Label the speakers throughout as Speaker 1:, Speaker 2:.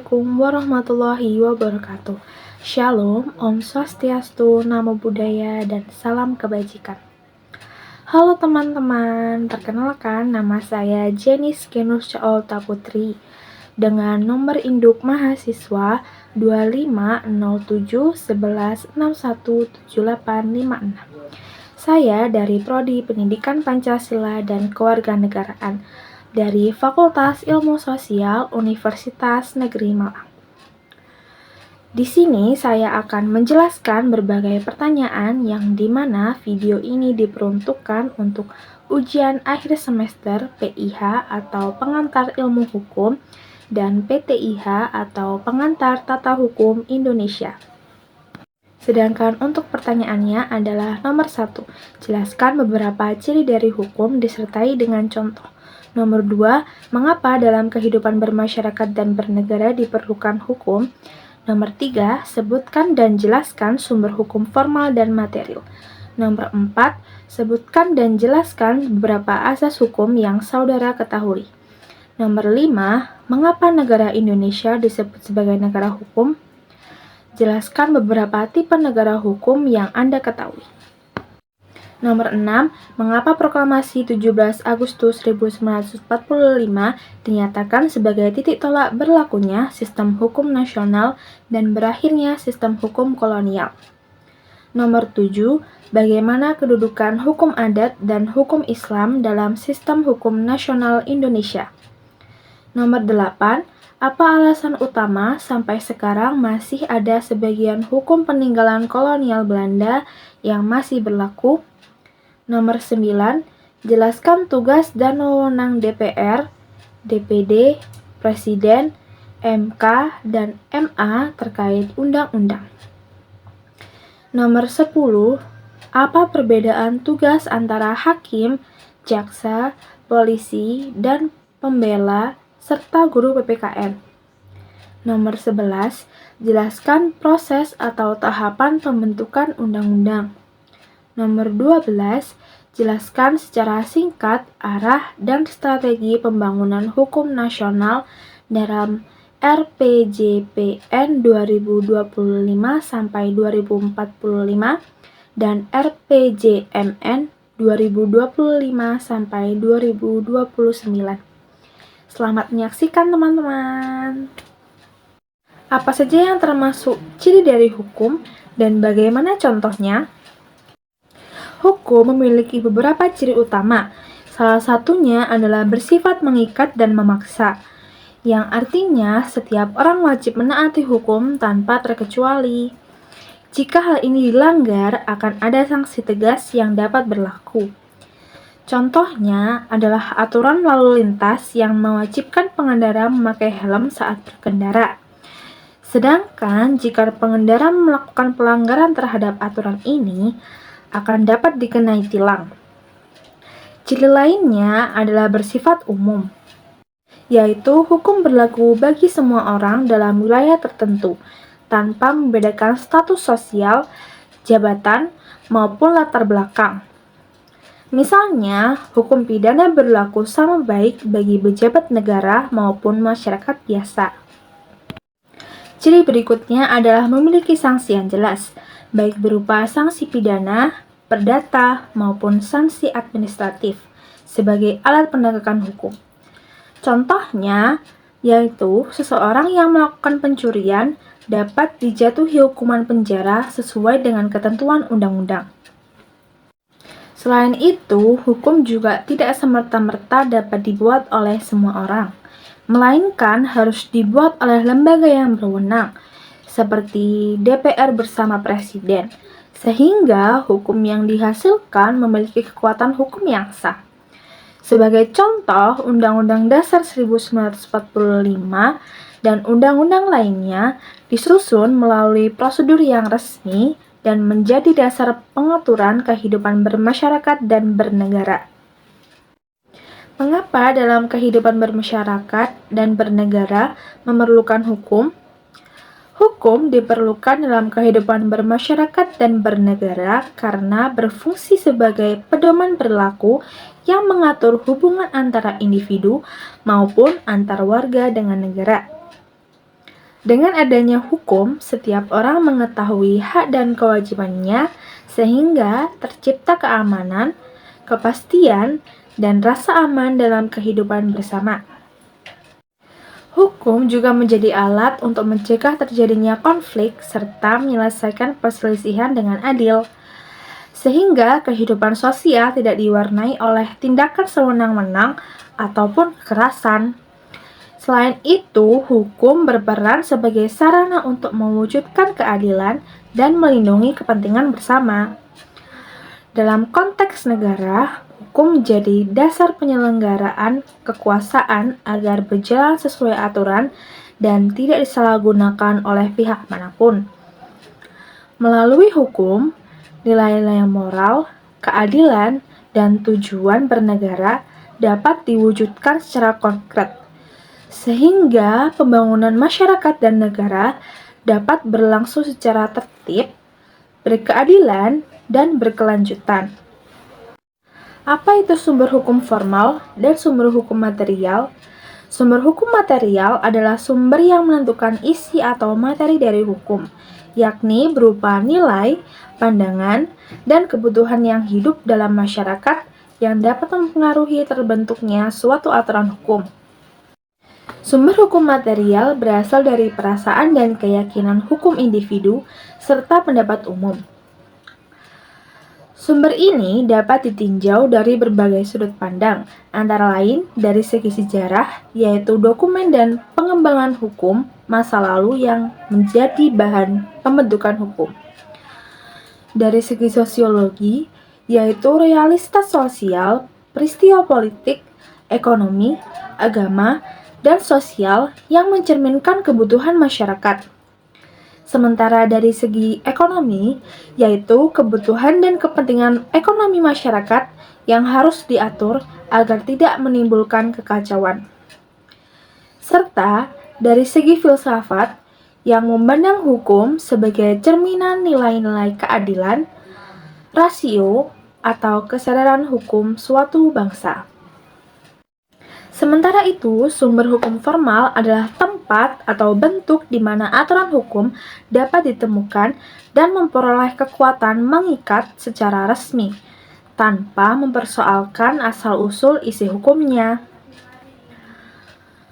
Speaker 1: Assalamualaikum warahmatullahi wabarakatuh. Shalom, Om Swastiastu, Namo Buddhaya, dan salam kebajikan. Halo teman-teman, perkenalkan nama saya Jenis Genus Caolta Putri dengan nomor induk mahasiswa 250711617856. Saya dari Prodi Pendidikan Pancasila dan Kewarganegaraan dari Fakultas Ilmu Sosial Universitas Negeri Malang. Di sini saya akan menjelaskan berbagai pertanyaan yang dimana video ini diperuntukkan untuk ujian akhir semester PIH atau Pengantar Ilmu Hukum dan PTIH atau Pengantar Tata Hukum Indonesia. Sedangkan untuk pertanyaannya adalah nomor 1, jelaskan beberapa ciri dari hukum disertai dengan contoh. Nomor 2, mengapa dalam kehidupan bermasyarakat dan bernegara diperlukan hukum? Nomor 3, sebutkan dan jelaskan sumber hukum formal dan material. Nomor 4, sebutkan dan jelaskan beberapa asas hukum yang saudara ketahui. Nomor 5, mengapa negara Indonesia disebut sebagai negara hukum? Jelaskan beberapa tipe negara hukum yang Anda ketahui. Nomor 6, mengapa Proklamasi 17 Agustus 1945 dinyatakan sebagai titik tolak berlakunya sistem hukum nasional dan berakhirnya sistem hukum kolonial. Nomor 7, bagaimana kedudukan hukum adat dan hukum Islam dalam sistem hukum nasional Indonesia. Nomor 8, apa alasan utama sampai sekarang masih ada sebagian hukum peninggalan kolonial Belanda yang masih berlaku? Nomor 9, jelaskan tugas dan wewenang DPR, DPD, Presiden, MK, dan MA terkait undang-undang. Nomor 10, apa perbedaan tugas antara hakim, jaksa, polisi, dan pembela, serta guru PPKN. Nomor 11, jelaskan proses atau tahapan pembentukan undang-undang. Nomor 12, jelaskan secara singkat arah dan strategi pembangunan hukum nasional dalam RPJPN 2025-2045 dan RPJMN 2025-2029. Selamat menyaksikan teman-teman. Apa saja yang termasuk ciri dari hukum dan bagaimana contohnya? Hukum memiliki beberapa ciri utama. Salah satunya adalah bersifat mengikat dan memaksa, yang artinya setiap orang wajib menaati hukum tanpa terkecuali. Jika hal ini dilanggar, akan ada sanksi tegas yang dapat berlaku. Contohnya adalah aturan lalu lintas yang mewajibkan pengendara memakai helm saat berkendara. Sedangkan jika pengendara melakukan pelanggaran terhadap aturan ini, akan dapat dikenai tilang. Ciri lainnya adalah bersifat umum, yaitu hukum berlaku bagi semua orang dalam wilayah tertentu, tanpa membedakan status sosial, jabatan, maupun latar belakang. Misalnya, hukum pidana berlaku sama baik bagi pejabat negara maupun masyarakat biasa. Ciri berikutnya adalah memiliki sanksi yang jelas, baik berupa sanksi pidana, perdata, maupun sanksi administratif sebagai alat penegakan hukum. Contohnya, yaitu seseorang yang melakukan pencurian dapat dijatuhi hukuman penjara sesuai dengan ketentuan undang-undang. Selain itu, hukum juga tidak semerta-merta dapat dibuat oleh semua orang, melainkan harus dibuat oleh lembaga yang berwenang, seperti DPR bersama Presiden, sehingga hukum yang dihasilkan memiliki kekuatan hukum yang sah. Sebagai contoh, Undang-Undang Dasar 1945 dan undang-undang lainnya disusun melalui prosedur yang resmi dan menjadi dasar pengaturan kehidupan bermasyarakat dan bernegara. Mengapa dalam kehidupan bermasyarakat dan bernegara memerlukan hukum? Hukum diperlukan dalam kehidupan bermasyarakat dan bernegara karena berfungsi sebagai pedoman perilaku yang mengatur hubungan antara individu maupun antar warga dengan negara. Dengan adanya hukum, setiap orang mengetahui hak dan kewajibannya sehingga tercipta keamanan, kepastian, dan rasa aman dalam kehidupan bersama. Hukum juga menjadi alat untuk mencegah terjadinya konflik serta menyelesaikan perselisihan dengan adil, sehingga kehidupan sosial tidak diwarnai oleh tindakan sewenang-wenang ataupun kekerasan. Selain itu, hukum berperan sebagai sarana untuk mewujudkan keadilan dan melindungi kepentingan bersama. Dalam konteks negara, hukum menjadi dasar penyelenggaraan kekuasaan agar berjalan sesuai aturan dan tidak disalahgunakan oleh pihak manapun. Melalui hukum, nilai-nilai moral, keadilan, dan tujuan bernegara dapat diwujudkan secara konkret, sehingga pembangunan masyarakat dan negara dapat berlangsung secara tertib, berkeadilan, dan berkelanjutan. Apa itu sumber hukum formal dan sumber hukum material? Sumber hukum material adalah sumber yang menentukan isi atau materi dari hukum, yakni berupa nilai, pandangan, dan kebutuhan yang hidup dalam masyarakat yang dapat mempengaruhi terbentuknya suatu aturan hukum. Sumber hukum material berasal dari perasaan dan keyakinan hukum individu serta pendapat umum. Sumber ini dapat ditinjau dari berbagai sudut pandang, antara lain dari segi sejarah, yaitu dokumen dan pengembangan hukum masa lalu yang menjadi bahan pembentukan hukum. Dari segi sosiologi, yaitu realitas sosial, peristiwa politik, ekonomi, agama, dan sosial yang mencerminkan kebutuhan masyarakat. Sementara dari segi ekonomi, yaitu kebutuhan dan kepentingan ekonomi masyarakat yang harus diatur agar tidak menimbulkan kekacauan. Serta dari segi filsafat, yang memandang hukum sebagai cerminan nilai-nilai keadilan, rasio, atau kesadaran hukum suatu bangsa. Sementara itu, sumber hukum formal adalah tempat atau bentuk di mana aturan hukum dapat ditemukan dan memperoleh kekuatan mengikat secara resmi, tanpa mempersoalkan asal-usul isi hukumnya.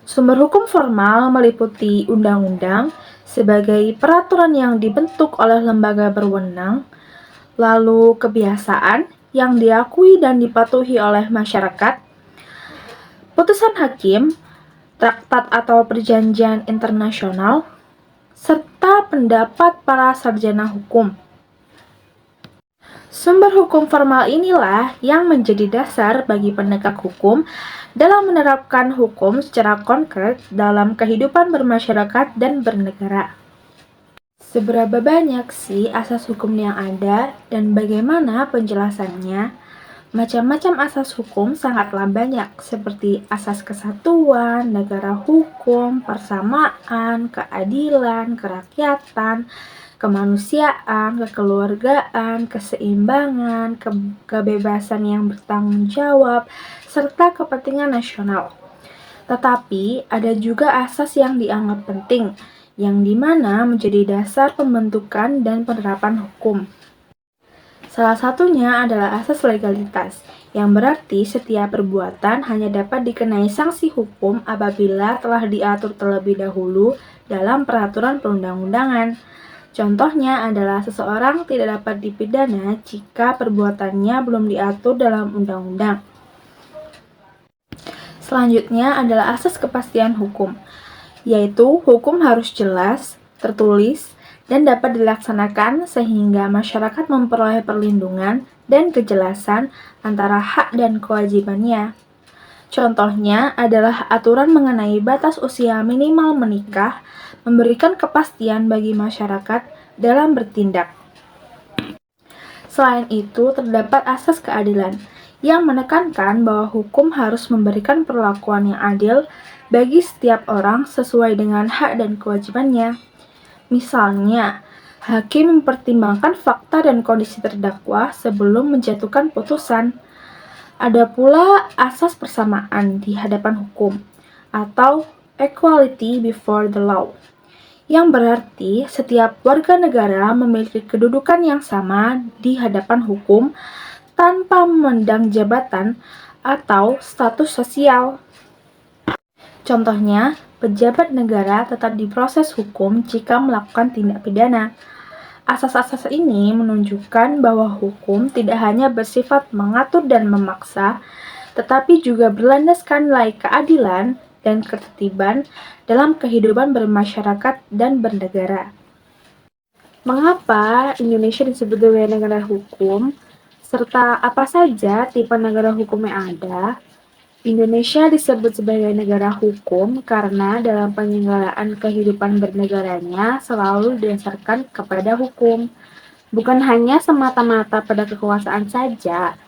Speaker 1: Sumber hukum formal meliputi undang-undang sebagai peraturan yang dibentuk oleh lembaga berwenang, lalu kebiasaan yang diakui dan dipatuhi oleh masyarakat, putusan hakim, traktat atau perjanjian internasional, serta pendapat para sarjana hukum. Sumber hukum formal inilah yang menjadi dasar bagi penegak hukum dalam menerapkan hukum secara konkret dalam kehidupan bermasyarakat dan bernegara. Seberapa banyak sih asas hukum yang ada dan bagaimana penjelasannya? Macam-macam asas hukum sangatlah banyak, seperti asas kesatuan, negara hukum, persamaan, keadilan, kerakyatan, kemanusiaan, kekeluargaan, keseimbangan, kebebasan yang bertanggung jawab, serta kepentingan nasional. Tetapi ada juga asas yang dianggap penting, yang dimana menjadi dasar pembentukan dan penerapan hukum. Salah satunya adalah asas legalitas, yang berarti setiap perbuatan hanya dapat dikenai sanksi hukum apabila telah diatur terlebih dahulu dalam peraturan perundang-undangan. Contohnya adalah seseorang tidak dapat dipidana jika perbuatannya belum diatur dalam undang-undang. Selanjutnya adalah asas kepastian hukum, yaitu hukum harus jelas, tertulis, dan dapat dilaksanakan sehingga masyarakat memperoleh perlindungan dan kejelasan antara hak dan kewajibannya. Contohnya adalah aturan mengenai batas usia minimal menikah, memberikan kepastian bagi masyarakat dalam bertindak. Selain itu, terdapat asas keadilan, yang menekankan bahwa hukum harus memberikan perlakuan yang adil bagi setiap orang sesuai dengan hak dan kewajibannya. Misalnya, hakim mempertimbangkan fakta dan kondisi terdakwa sebelum menjatuhkan putusan. Ada pula asas persamaan di hadapan hukum, atau equality before the law, yang berarti setiap warga negara memiliki kedudukan yang sama di hadapan hukum tanpa memandang jabatan atau status sosial. Contohnya, pejabat negara tetap diproses hukum jika melakukan tindak pidana. Asas-asas ini menunjukkan bahwa hukum tidak hanya bersifat mengatur dan memaksa, tetapi juga berlandaskan nilai keadilan dan ketertiban dalam kehidupan bermasyarakat dan bernegara. Mengapa Indonesia disebut sebagai negara hukum, serta apa saja tipe negara hukum yang ada? Indonesia disebut sebagai negara hukum karena dalam penyelenggaraan kehidupan bernegaranya selalu didasarkan kepada hukum, bukan hanya semata-mata pada kekuasaan saja.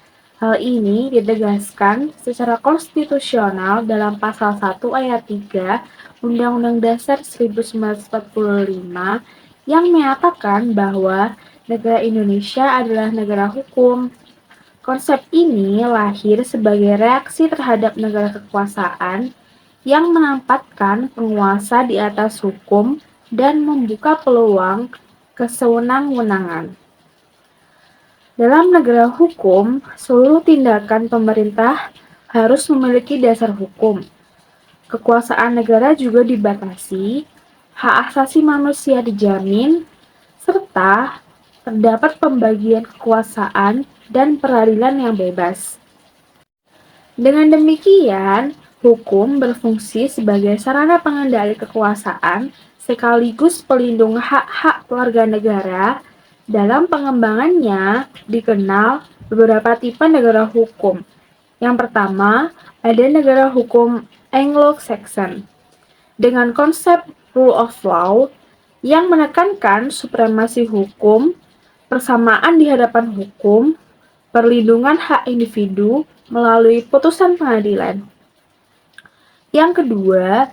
Speaker 1: Hal ini ditegaskan secara konstitusional dalam Pasal 1 Ayat 3 Undang-Undang Dasar 1945 yang menyatakan bahwa negara Indonesia adalah negara hukum. Konsep ini lahir sebagai reaksi terhadap negara kekuasaan yang menempatkan penguasa di atas hukum dan membuka peluang kesewenang-wenangan. Dalam negara hukum, seluruh tindakan pemerintah harus memiliki dasar hukum. Kekuasaan negara juga dibatasi, hak asasi manusia dijamin, serta terdapat pembagian kekuasaan dan peradilan yang bebas. Dengan demikian, hukum berfungsi sebagai sarana pengendali kekuasaan sekaligus pelindung hak-hak warga negara. Dalam pengembangannya, dikenal beberapa tipe negara hukum. Yang pertama, ada negara hukum Anglo-Saxon dengan konsep rule of law yang menekankan supremasi hukum, persamaan di hadapan hukum, perlindungan hak individu melalui putusan pengadilan. Yang kedua,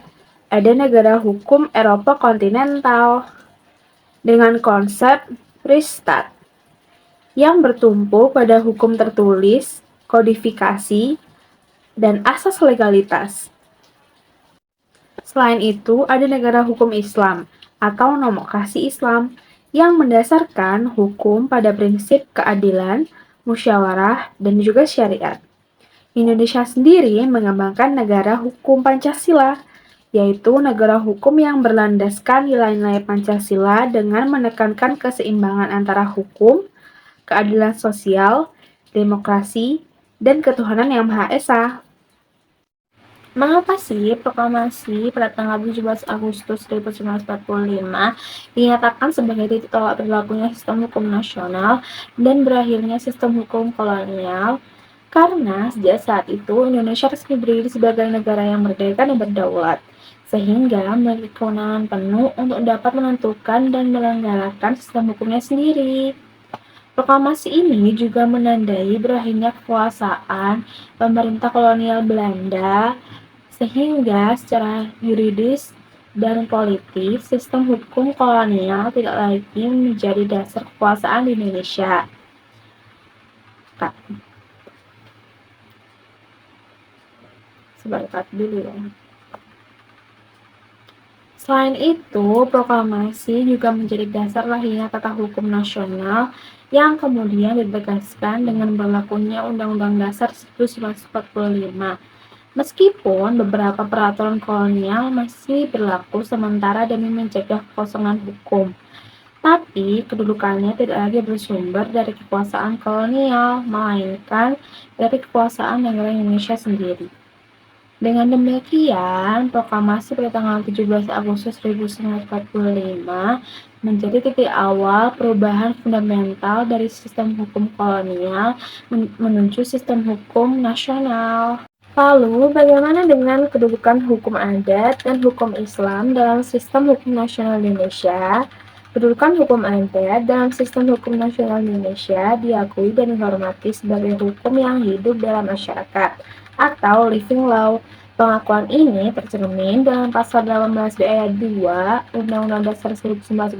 Speaker 1: ada negara hukum Eropa kontinental dengan konsep Rechtsstaat yang bertumpu pada hukum tertulis, kodifikasi, dan asas legalitas. Selain itu, ada negara hukum Islam atau nomokrasi Islam yang mendasarkan hukum pada prinsip keadilan, musyawarah, dan juga syariat. Indonesia sendiri mengembangkan negara hukum Pancasila, yaitu negara hukum yang berlandaskan nilai-nilai Pancasila dengan menekankan keseimbangan antara hukum, keadilan sosial, demokrasi, dan ketuhanan yang Maha Esa. Mengapa sih proklamasi pada tanggal 17 Agustus 1945 dinyatakan sebagai titik tolak berlakunya sistem hukum nasional dan berakhirnya sistem hukum kolonial? Karena sejak saat itu Indonesia resmi berdiri sebagai negara yang merdeka dan berdaulat, sehingga memiliki kewenangan penuh untuk dapat menentukan dan menyelenggarakan sistem hukumnya sendiri. Proklamasi ini juga menandai berakhirnya kekuasaan pemerintah kolonial Belanda, sehingga secara yuridis dan politis sistem hukum kolonial tidak lagi menjadi dasar kekuasaan di Indonesia. Sebentar dulu ya. Selain itu, proklamasi juga menjadi dasar lahirnya tata hukum nasional yang kemudian ditegaskan dengan berlakunya Undang-Undang Dasar 1945. Meskipun beberapa peraturan kolonial masih berlaku sementara demi mencegah kekosongan hukum, tapi kedudukannya tidak lagi bersumber dari kekuasaan kolonial, melainkan dari kekuasaan negara Indonesia sendiri. Dengan demikian, proklamasi pada tanggal 17 Agustus 1945 menjadi titik awal perubahan fundamental dari sistem hukum kolonial menuju sistem hukum nasional. Lalu, bagaimana dengan kedudukan hukum adat dan hukum Islam dalam sistem hukum nasional Indonesia? Kedudukan hukum adat dalam sistem hukum nasional Indonesia diakui dan dihormati sebagai hukum yang hidup dalam masyarakat atau living law. Pengakuan ini tercermin dalam Pasal 18b ayat 2 Undang-Undang Dasar 1945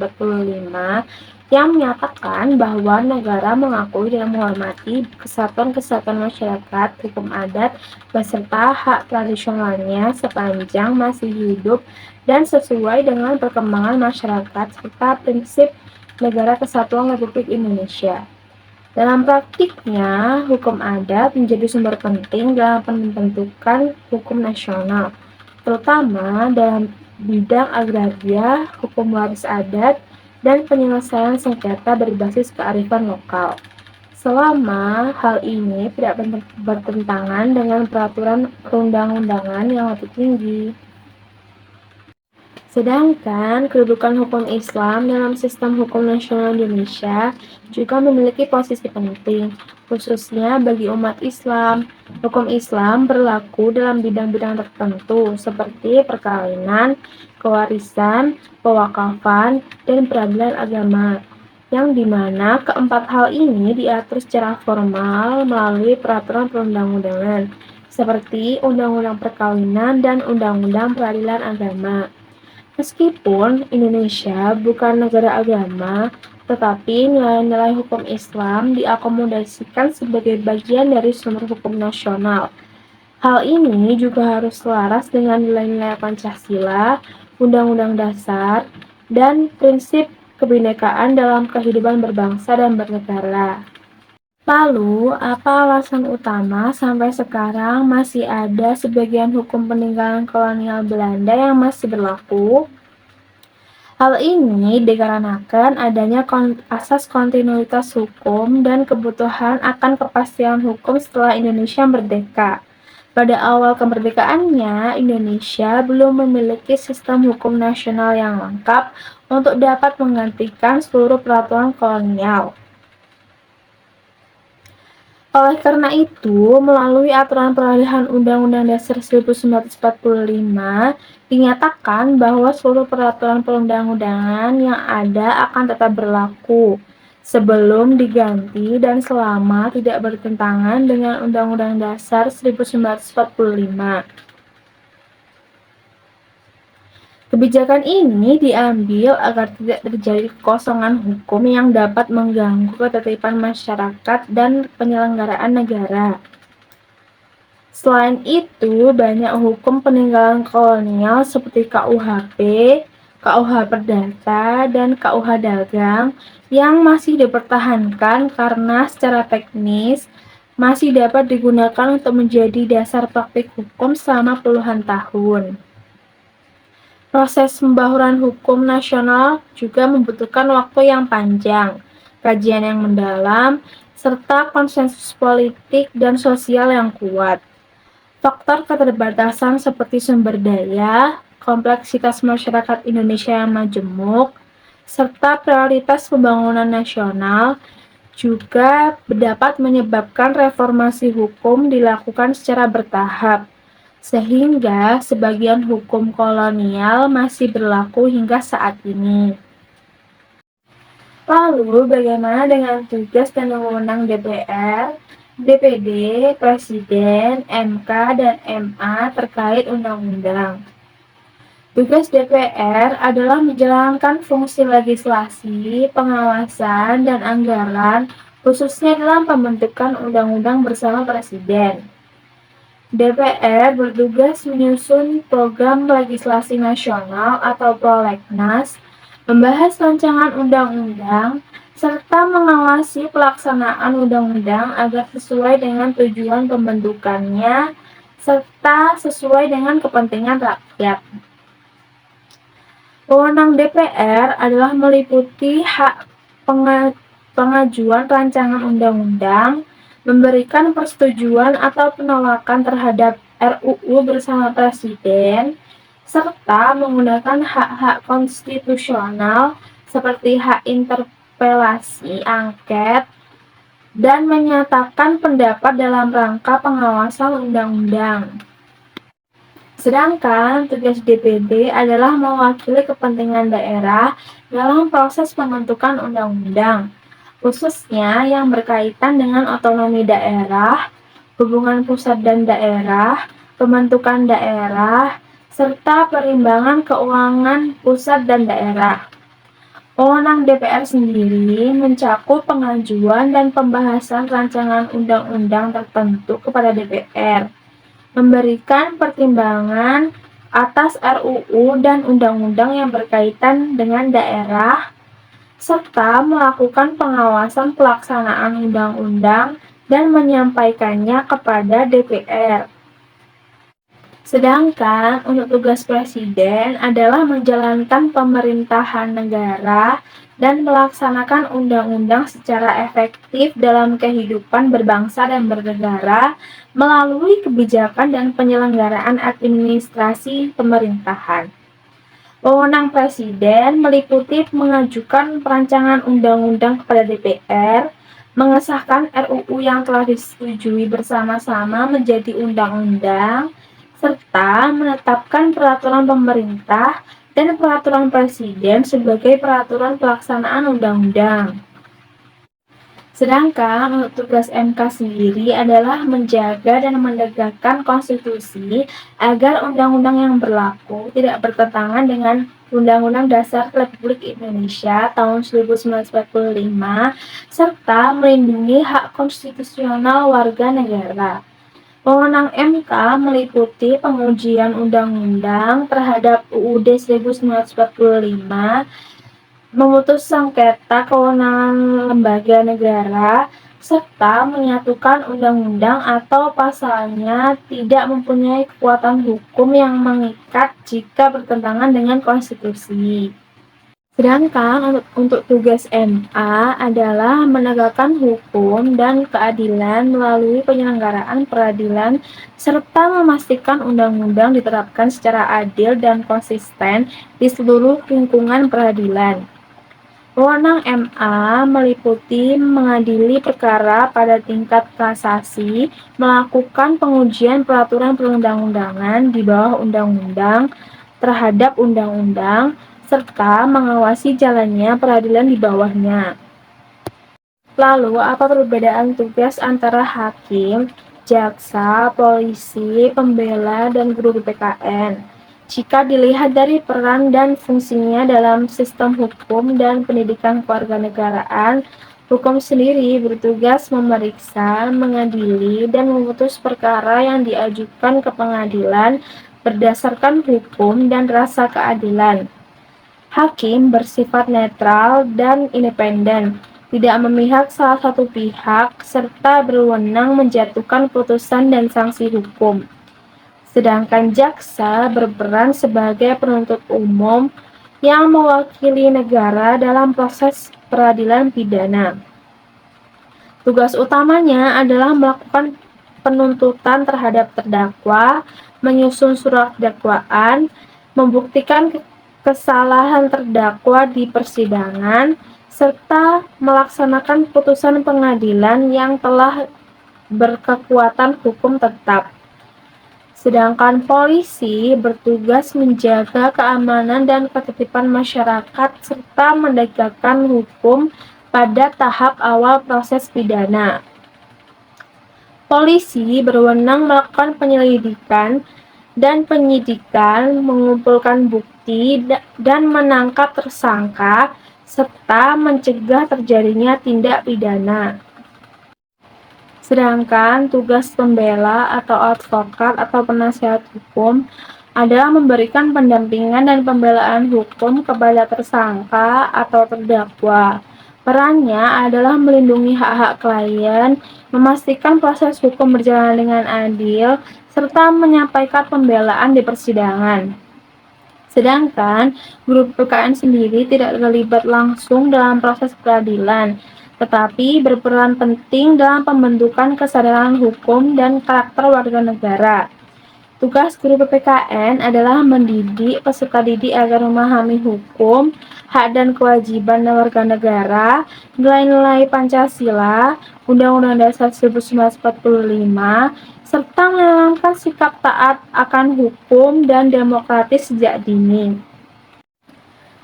Speaker 1: yang menyatakan bahwa negara mengakui dan menghormati kesatuan-kesatuan masyarakat hukum adat beserta hak tradisionalnya sepanjang masih hidup dan sesuai dengan perkembangan masyarakat serta prinsip Negara Kesatuan Republik Indonesia. Dalam praktiknya, hukum adat menjadi sumber penting dalam pembentukan hukum nasional, terutama dalam bidang agraria, hukum waris adat, dan penyelesaian sengketa berbasis kearifan lokal. Selama hal ini tidak bertentangan dengan peraturan perundang-undangan yang lebih tinggi. Sedangkan kedudukan hukum Islam dalam sistem hukum nasional Indonesia juga memiliki posisi penting, khususnya bagi umat Islam. Hukum Islam berlaku dalam bidang-bidang tertentu seperti perkawinan, kewarisan, pewakafan, dan peradilan agama, yang dimana keempat hal ini diatur secara formal melalui peraturan perundang-undangan, seperti Undang-Undang Perkawinan dan Undang-Undang Peradilan Agama. Meskipun Indonesia bukan negara agama, tetapi nilai-nilai hukum Islam diakomodasikan sebagai bagian dari sumber hukum nasional. Hal ini juga harus selaras dengan nilai-nilai Pancasila, Undang-Undang Dasar, dan prinsip kebinekaan dalam kehidupan berbangsa dan bernegara. Lalu, apa alasan utama sampai sekarang masih ada sebagian hukum peninggalan kolonial Belanda yang masih berlaku? Hal ini dikarenakan adanya asas kontinuitas hukum dan kebutuhan akan kepastian hukum setelah Indonesia merdeka. Pada awal kemerdekaannya, Indonesia belum memiliki sistem hukum nasional yang lengkap untuk dapat menggantikan seluruh peraturan kolonial. Oleh karena itu, melalui aturan peralihan Undang-Undang Dasar 1945, dinyatakan bahwa seluruh peraturan perundang-undangan yang ada akan tetap berlaku sebelum diganti dan selama tidak bertentangan dengan Undang-Undang Dasar 1945. Kebijakan ini diambil agar tidak terjadi kekosongan hukum yang dapat mengganggu ketertiban masyarakat dan penyelenggaraan negara. Selain itu, banyak hukum peninggalan kolonial seperti KUHP, KUH Perdata, dan KUH Dagang yang masih dipertahankan karena secara teknis masih dapat digunakan untuk menjadi dasar praktik hukum selama puluhan tahun. Proses pembaharuan hukum nasional juga membutuhkan waktu yang panjang, kajian yang mendalam, serta konsensus politik dan sosial yang kuat. Faktor keterbatasan seperti sumber daya, kompleksitas masyarakat Indonesia yang majemuk, serta prioritas pembangunan nasional juga dapat menyebabkan reformasi hukum dilakukan secara bertahap, sehingga sebagian hukum kolonial masih berlaku hingga saat ini. Lalu, bagaimana dengan tugas dan wewenang DPR, DPD, Presiden, MK, dan MA terkait undang-undang? Tugas DPR adalah menjalankan fungsi legislasi, pengawasan, dan anggaran, khususnya dalam pembentukan undang-undang bersama Presiden. DPR bertugas menyusun program legislasi nasional atau prolegnas, membahas rancangan undang-undang, serta mengawasi pelaksanaan undang-undang agar sesuai dengan tujuan pembentukannya, serta sesuai dengan kepentingan rakyat. Wewenang DPR adalah meliputi hak pengajuan rancangan undang-undang, memberikan persetujuan atau penolakan terhadap RUU bersama Presiden, serta menggunakan hak-hak konstitusional seperti hak interpelasi, angket, dan menyatakan pendapat dalam rangka pengawasan undang-undang. Sedangkan tugas DPD adalah mewakili kepentingan daerah dalam proses pembentukan undang-undang, khususnya yang berkaitan dengan otonomi daerah, hubungan pusat dan daerah, pembentukan daerah, serta perimbangan keuangan pusat dan daerah. Wewenang DPR sendiri mencakup pengajuan dan pembahasan rancangan undang-undang tertentu kepada DPR, memberikan pertimbangan atas RUU dan undang-undang yang berkaitan dengan daerah, serta melakukan pengawasan pelaksanaan undang-undang dan menyampaikannya kepada DPR. Sedangkan untuk tugas presiden adalah menjalankan pemerintahan negara dan melaksanakan undang-undang secara efektif dalam kehidupan berbangsa dan bernegara melalui kebijakan dan penyelenggaraan administrasi pemerintahan. Wewenang presiden meliputi mengajukan perancangan undang-undang kepada DPR, mengesahkan RUU yang telah disetujui bersama-sama menjadi undang-undang, serta menetapkan peraturan pemerintah dan peraturan presiden sebagai peraturan pelaksanaan undang-undang. Sedangkan untuk tugas MK sendiri adalah menjaga dan menegakkan konstitusi agar undang-undang yang berlaku tidak bertentangan dengan Undang-Undang Dasar Republik Indonesia tahun 1945 serta melindungi hak konstitusional warga negara. Wewenang MK meliputi pengujian undang-undang terhadap UUD 1945, memutus sengketa kewenangan lembaga negara, serta menyatukan undang-undang atau pasalnya tidak mempunyai kekuatan hukum yang mengikat jika bertentangan dengan konstitusi. Sedangkan untuk tugas MA adalah menegakkan hukum dan keadilan melalui penyelenggaraan peradilan serta memastikan undang-undang diterapkan secara adil dan konsisten di seluruh lingkungan peradilan. Wewenang MA meliputi mengadili perkara pada tingkat kasasi, melakukan pengujian peraturan perundang-undangan di bawah undang-undang terhadap undang-undang, serta mengawasi jalannya peradilan di bawahnya. Lalu, apa perbedaan tugas antara hakim, jaksa, polisi, pembela, dan guru BPKN? Jika dilihat dari peran dan fungsinya dalam sistem hukum dan pendidikan kewarganegaraan, hukum sendiri bertugas memeriksa, mengadili, dan memutus perkara yang diajukan ke pengadilan berdasarkan hukum dan rasa keadilan. Hakim bersifat netral dan independen, tidak memihak salah satu pihak, serta berwenang menjatuhkan putusan dan sanksi hukum. Sedangkan jaksa berperan sebagai penuntut umum yang mewakili negara dalam proses peradilan pidana. Tugas utamanya adalah melakukan penuntutan terhadap terdakwa, menyusun surat dakwaan, membuktikan kesalahan terdakwa di persidangan, serta melaksanakan putusan pengadilan yang telah berkekuatan hukum tetap. Sedangkan polisi bertugas menjaga keamanan dan ketertiban masyarakat serta menegakkan hukum pada tahap awal proses pidana. Polisi berwenang melakukan penyelidikan dan penyidikan, mengumpulkan bukti, dan menangkap tersangka, serta mencegah terjadinya tindak pidana. Sedangkan tugas pembela atau advokat atau penasihat hukum adalah memberikan pendampingan dan pembelaan hukum kepada tersangka atau terdakwa. Perannya adalah melindungi hak-hak klien, memastikan proses hukum berjalan dengan adil, serta menyampaikan pembelaan di persidangan. Sedangkan guru PKN sendiri tidak terlibat langsung dalam proses peradilan, tetapi berperan penting dalam pembentukan kesadaran hukum dan karakter warga negara. Tugas guru PPKN adalah mendidik peserta didik agar memahami hukum, hak dan kewajiban warga negara, nilai-nilai Pancasila, Undang-Undang Dasar 1945, serta menanamkan sikap taat akan hukum dan demokratis sejak dini.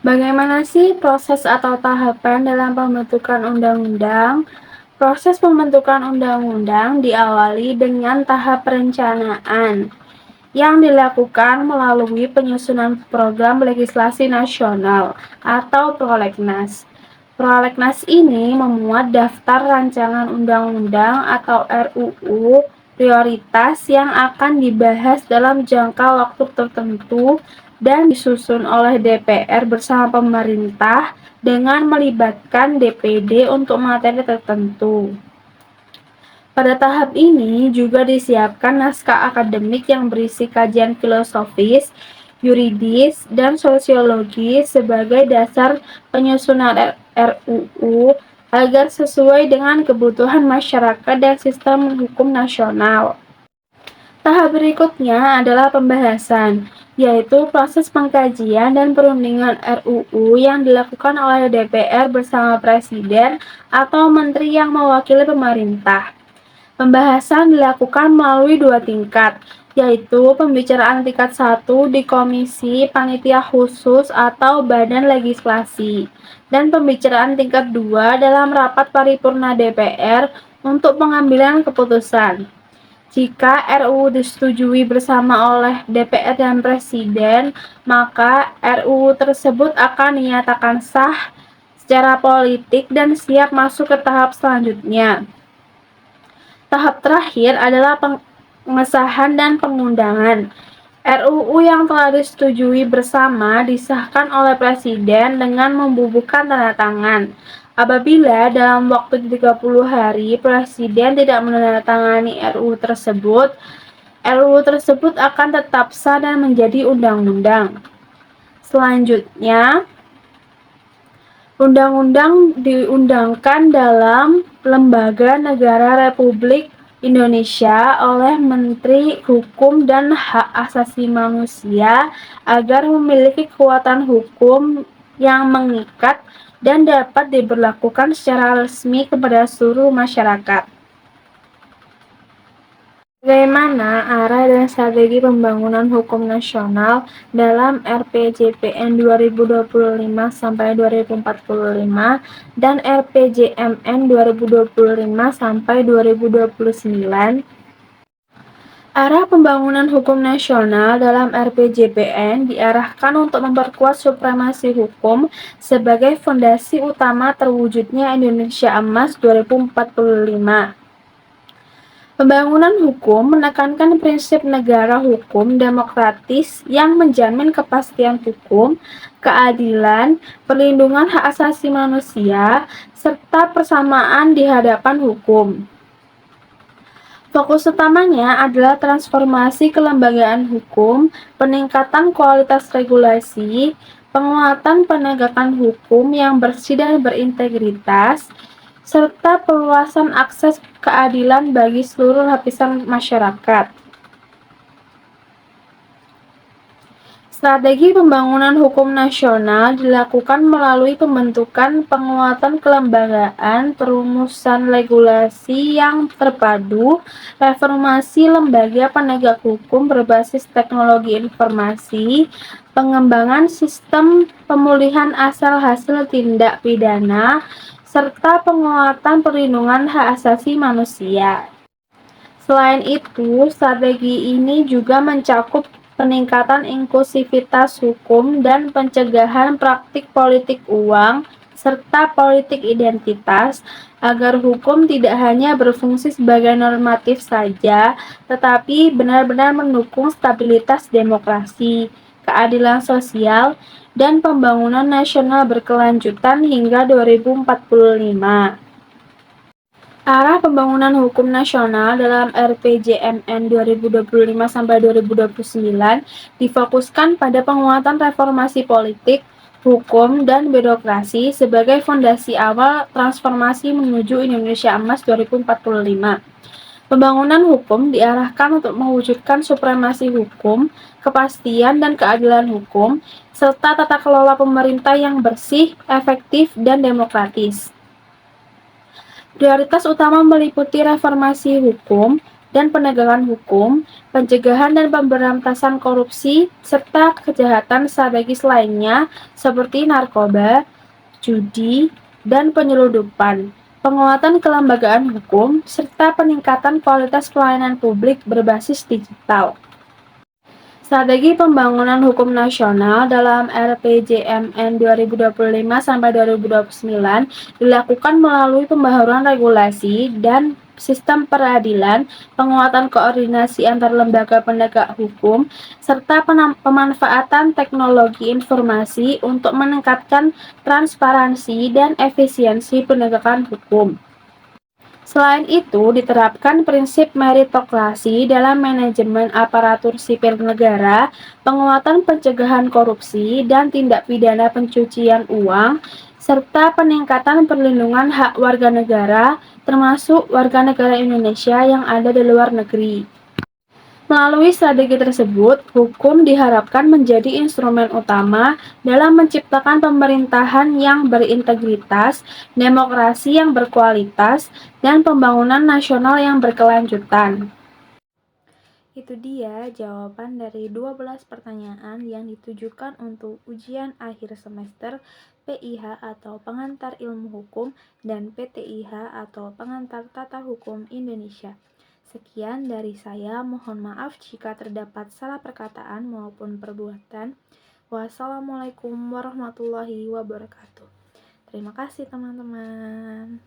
Speaker 1: Bagaimana sih proses atau tahapan dalam pembentukan undang-undang? Proses pembentukan undang-undang diawali dengan tahap perencanaan yang dilakukan melalui penyusunan program legislasi nasional atau prolegnas. Prolegnas ini memuat daftar rancangan undang-undang atau RUU prioritas yang akan dibahas dalam jangka waktu tertentu dan disusun oleh DPR bersama pemerintah dengan melibatkan DPD untuk materi tertentu. Pada tahap ini juga disiapkan naskah akademik yang berisi kajian filosofis, yuridis, dan sosiologis sebagai dasar penyusunan RUU agar sesuai dengan kebutuhan masyarakat dan sistem hukum nasional. Tahap berikutnya adalah pembahasan, yaitu proses pengkajian dan perundingan RUU yang dilakukan oleh DPR bersama Presiden atau Menteri yang mewakili pemerintah. Pembahasan dilakukan melalui 2 tingkat, yaitu pembicaraan tingkat 1 di Komisi Panitia Khusus atau Badan Legislasi, dan pembicaraan tingkat 2 dalam rapat paripurna DPR untuk pengambilan keputusan. Jika RUU disetujui bersama oleh DPR dan Presiden, maka RUU tersebut akan dinyatakan sah secara politik dan siap masuk ke tahap selanjutnya. Tahap terakhir adalah pengesahan dan pengundangan. RUU yang telah disetujui bersama disahkan oleh Presiden dengan membubuhkan tanda tangan. Apabila dalam waktu 30 hari Presiden tidak menandatangani RUU tersebut akan tetap sah dan menjadi undang-undang. Selanjutnya, undang-undang diundangkan dalam Lembaga Negara Republik Indonesia oleh Menteri Hukum dan Hak Asasi Manusia agar memiliki kekuatan hukum yang mengikat dan dapat diberlakukan secara resmi kepada seluruh masyarakat. Bagaimana arah dan strategi pembangunan hukum nasional dalam RPJPN 2025-2045 dan RPJMN 2025-2029? Arah pembangunan hukum nasional dalam RPJPN diarahkan untuk memperkuat supremasi hukum sebagai fondasi utama terwujudnya Indonesia Emas 2045. Pembangunan hukum menekankan prinsip negara hukum demokratis yang menjamin kepastian hukum, keadilan, perlindungan hak asasi manusia, serta persamaan di hadapan hukum. Fokus utamanya adalah transformasi kelembagaan hukum, peningkatan kualitas regulasi, penguatan penegakan hukum yang bersih dan berintegritas, serta perluasan akses keadilan bagi seluruh lapisan masyarakat. Strategi pembangunan hukum nasional dilakukan melalui pembentukan penguatan kelembagaan, perumusan regulasi yang terpadu, reformasi lembaga penegak hukum berbasis teknologi informasi, pengembangan sistem pemulihan asal hasil tindak pidana, serta penguatan perlindungan hak asasi manusia. Selain itu, strategi ini juga mencakup peningkatan inklusivitas hukum dan pencegahan praktik politik uang serta politik identitas agar hukum tidak hanya berfungsi sebagai normatif saja, tetapi benar-benar mendukung stabilitas demokrasi, keadilan sosial, dan pembangunan nasional berkelanjutan hingga 2045. Arah pembangunan hukum nasional dalam RPJMN 2025-2029 difokuskan pada penguatan reformasi politik, hukum, dan birokrasi sebagai fondasi awal transformasi menuju Indonesia Emas 2045. Pembangunan hukum diarahkan untuk mewujudkan supremasi hukum, kepastian dan keadilan hukum, serta tata kelola pemerintah yang bersih, efektif, dan demokratis. Prioritas utama meliputi reformasi hukum dan penegakan hukum, pencegahan dan pemberantasan korupsi, serta kejahatan strategis lainnya seperti narkoba, judi, dan penyeludupan, penguatan kelembagaan hukum, serta peningkatan kualitas pelayanan publik berbasis digital. Strategi pembangunan hukum nasional dalam RPJMN 2025-2029 dilakukan melalui pembaharuan regulasi dan sistem peradilan, penguatan koordinasi antar lembaga penegak hukum, serta pemanfaatan teknologi informasi untuk meningkatkan transparansi dan efisiensi penegakan hukum. Selain itu, diterapkan prinsip meritokrasi dalam manajemen aparatur sipil negara, penguatan pencegahan korupsi dan tindak pidana pencucian uang, serta peningkatan perlindungan hak warga negara, termasuk warga negara Indonesia yang ada di luar negeri. Melalui strategi tersebut, hukum diharapkan menjadi instrumen utama dalam menciptakan pemerintahan yang berintegritas, demokrasi yang berkualitas, dan pembangunan nasional yang berkelanjutan. Itu dia jawaban dari 12 pertanyaan yang ditujukan untuk ujian akhir semester PIH atau Pengantar Ilmu Hukum dan PTIH atau Pengantar Tata Hukum Indonesia. Sekian dari saya, mohon maaf jika terdapat salah perkataan maupun perbuatan. Wassalamualaikum warahmatullahi wabarakatuh. Terima kasih teman-teman.